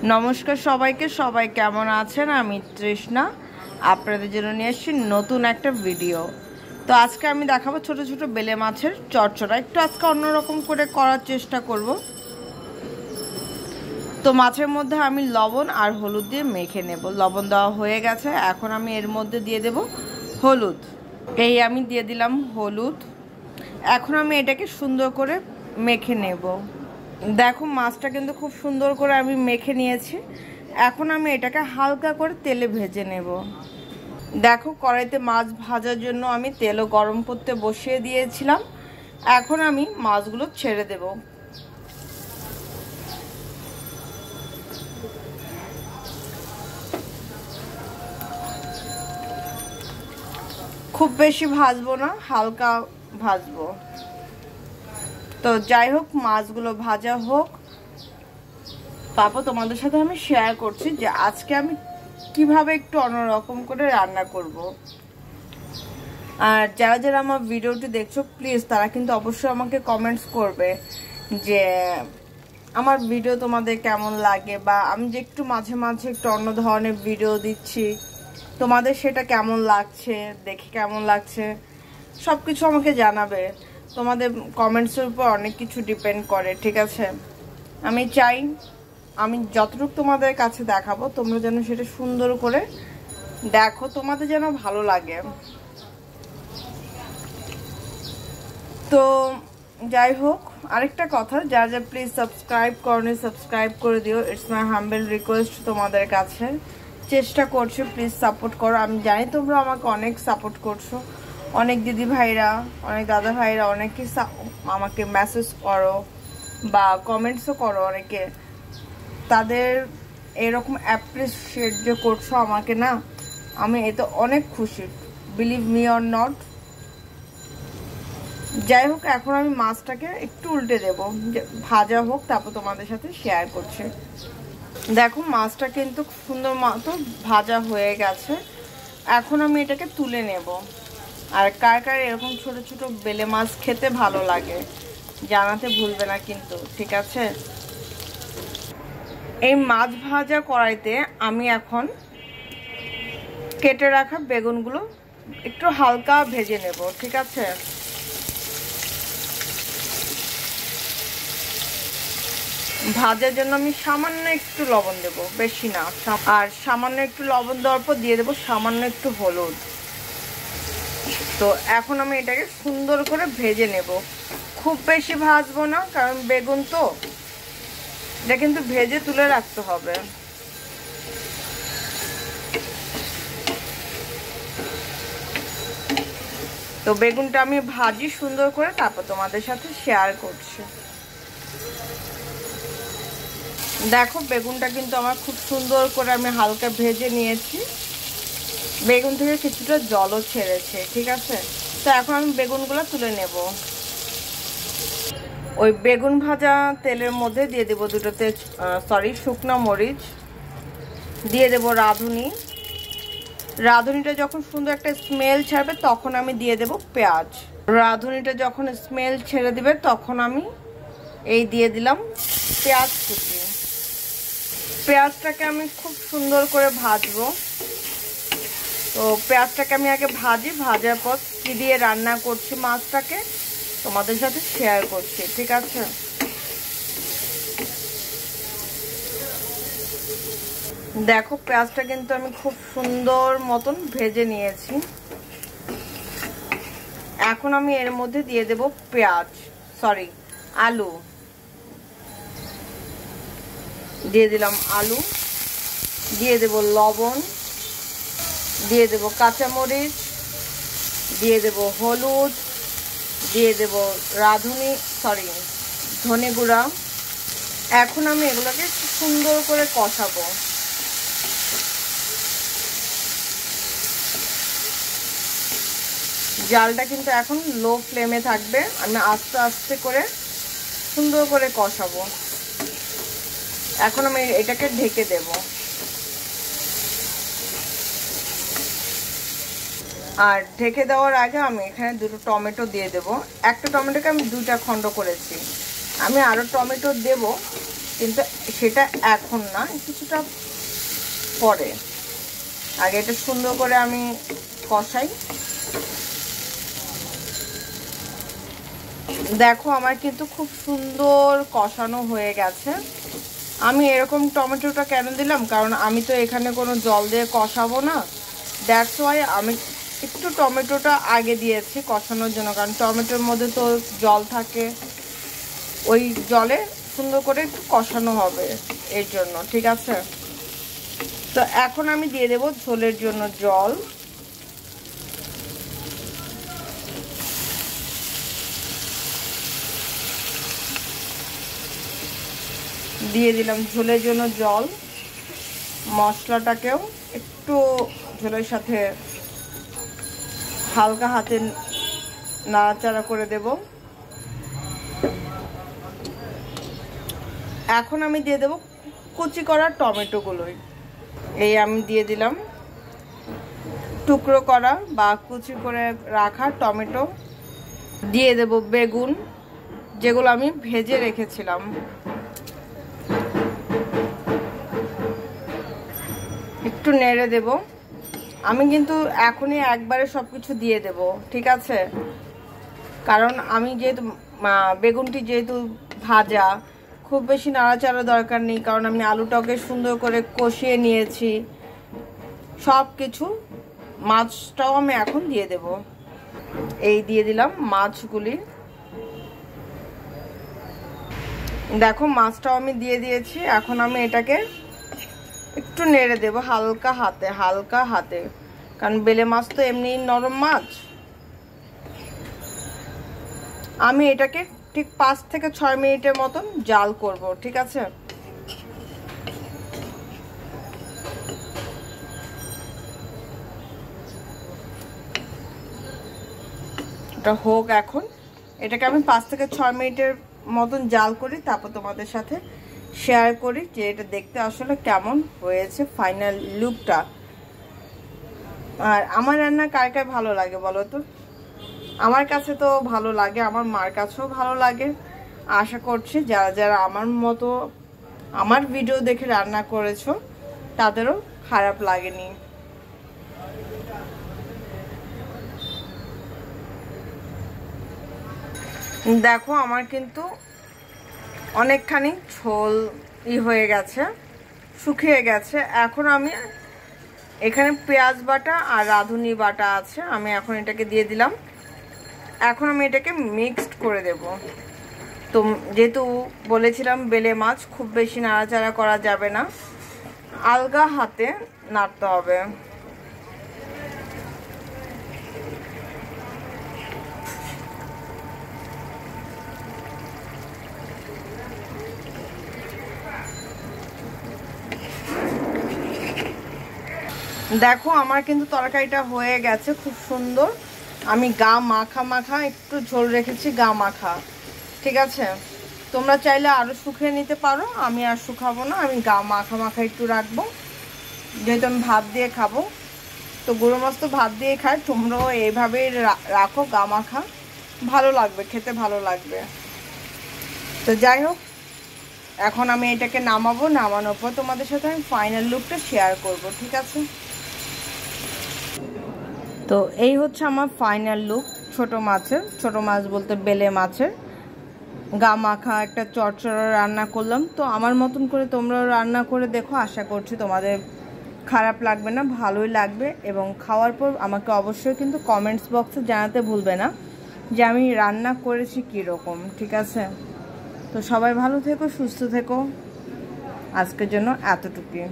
নমস্কার সবাইকে, সবাই কেমন আছেন? আমি তৃষ্ণা আপনাদের জন্য নিয়ে এসেছি নতুন একটা ভিডিও। তো আজকে আমি দেখাবো ছোট ছোট বেলে মাছের চচ্চড়া। একটু আজকে অন্যরকম করে করার চেষ্টা করব। তো মাছের মধ্যে আমি লবণ আর হলুদ দিয়ে মেখে নেব। লবণ দেওয়া হয়ে গেছে, এখন আমি এর মধ্যে দিয়ে দেব হলুদ। আমি দিয়ে দিলাম হলুদ। এখন আমি এটাকে সুন্দর করে মেখে নেব। দেখো মাছটা কিন্তু খুব সুন্দর করে আমি মেখে নিয়েছি। এখন আমি এটাকে হালকা করে তেলে ভেজে নেব। দেখো কড়াইতে মাছ ভাজার জন্য আমি তেলও গরম করতে বসিয়ে দিয়েছিলাম। এখন আমি মাছগুলো ছেড়ে দেব। খুব বেশি ভাজবো না, হালকা ভাজবো। তো যাই হোক, মাছগুলো ভাজা হোক, তারপর তোমাদের সাথে আমি শেয়ার করছি যে আজকে আমি কিভাবে একটু অন্যরকম করে রান্না করব। আর যারা যারা আমার ভিডিওটি দেখছো প্লিজ তারা কিন্তু অবশ্যই আমাকে কমেন্টস করবে যে আমার ভিডিও তোমাদের কেমন লাগে, বা আমি যে একটু মাঝে মাঝে একটু অন্য ধরনের ভিডিও দিচ্ছি তোমাদের সেটা কেমন লাগছে, দেখে কেমন লাগছে সব কিছু আমাকে জানাবে। তোমাদের কমেন্টসের উপর অনেক কিছু ডিপেন্ড করে, ঠিক আছে? আমি চাই আমি যতটুকু তোমাদের কাছে দেখাবো তোমরা যেন সেটা সুন্দর করে দেখো, তোমাদের যেন ভালো লাগে। তো যাই হোক, আরেকটা কথা, যা যা প্লিজ সাবস্ক্রাইব করনি সাবস্ক্রাইব করে দিও। ইটস মাই হাম্বল রিকোয়েস্ট তোমাদের কাছে। চেষ্টা করছো, প্লিজ সাপোর্ট করো। আমি জানি তোমরা আমাকে অনেক সাপোর্ট করছো, অনেক দিদি ভাইরা, অনেক দাদা ভাইরা অনেকে আমাকে মেসেজ করো বা কমেন্টসও করো অনেকে। তাদের এরকম অ্যাপ্রিসিয়েট যে করছো আমাকে, না আমি এতে অনেক খুশি, বিলিভ মি অর নট। যাই হোক, এখন আমি মাছটাকে একটু উল্টে দেবো, ভাজা হোক, তারপর তোমাদের সাথে শেয়ার করছি। দেখো মাছটা কিন্তু সুন্দর মতো ভাজা হয়ে গেছে। এখন আমি এটাকে তুলে নেব। আর কার কার এরকম ছোট ছোট বেলে মাছ খেতে ভালো লাগে জানাতে ভুলবে না কিন্তু, ঠিক আছে? এই মাছ ভাজা কড়াইতে আমি এখন কেটে রাখা বেগুনগুলো একটু হালকা ভেজে নেব, ঠিক আছে? ভাজার জন্য আমি সামান্য একটু লবণ দেব, বেশি না। আর সামান্য একটু লবণ দেওয়ার পর দিয়ে দেবো সামান্য একটু হলুদ। তো এখন আমি এটাকে সুন্দর করে ভেজে নেব। খুব বেশি ভাজবো না, কারণ বেগুন তো, এটা কিন্তু ভেজে তুলে রাখতে হবে। তো বেগুনটা আমি ভাজি সুন্দর করে, তারপর তোমাদের সাথে শেয়ার করছি। দেখো বেগুনটা কিন্তু আমার খুব সুন্দর করে আমি হালকা ভেজে নিয়েছি। বেগুন থেকে কিছুটা জলও ছেড়েছে, ঠিক আছে? তো এখন আমি বেগুনগুলো তুলে নেব। ওই বেগুন ভাজা তেলের মধ্যে দিয়ে দেবো দুটো শুকনো মরিচ, দিয়ে দেব রাঁধুনি। রাঁধুনিটা যখন সুন্দর একটা স্মেল ছাড়বে তখন আমি দিয়ে দেব পেঁয়াজ। রাঁধুনিটা যখন স্মেল ছেড়ে দিবে তখন আমি দিয়ে দিলাম পেঁয়াজ কুচি। পেঁয়াজটাকে আমি খুব সুন্দর করে ভাজবো। তো পেঁয়াজটাকে আমি আগে ভাজি, ভাজার পর কি দিয়ে রান্না করছি মাছটাকে তোমাদের সাথে শেয়ার করছি, ঠিক আছে? দেখো পেঁয়াজটা কিন্তু আমি খুব সুন্দর মতন ভেজে নিয়েছি। এখন আমি এর মধ্যে দিয়ে দেব আলু। দিয়ে দিলাম আলু, দিয়ে দেব লবণ, দিয়ে দেব কাঁচামরিচ, দিয়ে দেব হলুদ, দিয়ে দেব ধনে গুঁড়া। এখন আমি এগুলোকে সুন্দর করে কষাবো। জালটা কিন্তু এখন লো ফ্লেমে থাকবে। আমি আস্তে আস্তে করে সুন্দর করে কষাবো। এখন আমি এটাকে ঢেকে দেব। আর ঢেকে দেওয়ার আগে আমি এখানে দুটো টমেটো দিয়ে দেব। একটা টমেটোকে আমি দুইটা খণ্ড করেছি। আমি আরো টমেটো দেব, কিন্তু সেটা এখন না, কিছুটা পরে। আগে এটা সুন্দর করে আমি কষাই। দেখো আমার কিন্তু খুব সুন্দর কষানো হয়ে গেছে। আমি এরকম টমেটোটা কেন দিলাম, কারণ আমি তো এখানে কোনো জল দিয়ে কষাবো না, দ্যাটস ওয়াই আমি একটু টমেটোটা আগে দিয়েছি কষানোর জন্য, কারণ টমেটোর মধ্যে তো জল থাকে, ওই জলে সুন্দর করে একটু কষানো হবে এর জন্য, ঠিক আছে। তো এখন আমি দিয়ে দেবো ঝোলের জন্য জল। দিয়ে দিলাম ঝোলের জন্য জল। মশলাটাকেও একটু ঝোলের সাথে হালকা হাতে নাড়াচাড়া করে দেব। এখন আমি দিয়ে দেব কুচি করা টমেটোগুলোই। এই আমি দিয়ে দিলাম টুকরো করা বা কুচি করে রাখা টমেটো। দিয়ে দেব বেগুন, যেগুলো আমি ভেজে রেখেছিলাম। একটু নেড়ে দেব। আমি কিন্তু এখনই একবারে সবকিছু দিয়ে দেব, ঠিক আছে, কারণ আমি যেহেতু বেগুনটি যেহেতু ভাজা, খুব বেশি নাড়াচাড়া দরকার নেই, কারণ আমি আলুটাকে সুন্দর করে কষিয়ে নিয়েছি সব কিছু। মাছটাও আমি এখন দিয়ে দেব। এই দিয়ে দিলাম মাছগুলি। দেখো মাছটাও আমি দিয়ে দিয়েছি। এখন আমি এটাকে একটু নেড়ে দেব হালকা হাতে, হালকা হাতে, কারণ বেলে মাছ তো এমনি নরম মাছ। আমি এটাকে ঠিক 5 থেকে 6 মিনিটের মতন জাল করব, ঠিক আছে। এটা হোক এখন। এটাকে আমি 5 থেকে 6 মিনিটের মতন জাল করি, তারপর তোমাদের সাথে শেয়ার করি যে এটা দেখতে আসলে কেমন হয়েছে, ফাইনাল লুকটা। আর আমার রান্না কার কার ভালো লাগে বলো তো? আমার কাছে তো ভালো লাগে, আমার মার কাছেও ভালো লাগে। আশা করছি যারা যারা আমার মতো আমার ভিডিও দেখে রান্না করেছো তাদেরও খারাপ লাগেনি। দেখো আমার কিন্তু অনেকখানি ঝোল হয়ে গেছে, শুকিয়ে গেছে। এখন আমি এখানে পেঁয়াজ বাটা আর রাঁধুনি বাটা আছে, আমি এখন এটাকে দিয়ে দিলাম। এখন আমি এটাকে মিক্সড করে দেব। তো যেহেতু বলেছিলাম বেলে মাছ খুব বেশি নাড়াচাড়া করা যাবে না, আলগা হাতে নাড়তে হবে। দেখো আমার কিন্তু তরকারিটা হয়ে গেছে খুব সুন্দর। আমি গা মাখা মাখা একটু ঝোল রেখেছি, গা মাখা, ঠিক আছে। তোমরা চাইলে আরও শুকিয়ে নিতে পারো, আমি আর শুকাবো না, আমি গা মাখা মাখা একটু রাখবো, যেহেতু আমি ভাত দিয়ে খাবো। তো গরু মাছ তো ভাত দিয়ে খায়, তোমরাও এইভাবেই রাখো গা মাখা, ভালো লাগবে, খেতে ভালো লাগবে। তো যাই হোক, এখন আমি এটাকে নামাবো। নামানোর পর তোমাদের সাথে আমি ফাইনাল লুকটা শেয়ার করব, ঠিক আছে। তো এই হচ্ছে আমার ফাইনাল লুক ছোট মাছের, ছোট মাছ বলতে বেলে মাছের গা মাখা একটা চটচড়া রান্না করলাম। তো আমার মতন করে তোমরাও রান্না করে দেখো, আশা করছি তোমাদের খারাপ লাগবে না, ভালোই লাগবে। এবং খাওয়ার পর আমাকে অবশ্যই কিন্তু কমেন্টস বক্সে জানাতে ভুলবে না যে আমি রান্না করেছি কীরকম, ঠিক আছে। তো সবাই ভালো থেকো, সুস্থ থেকো, আজকের জন্য এতটুকুই।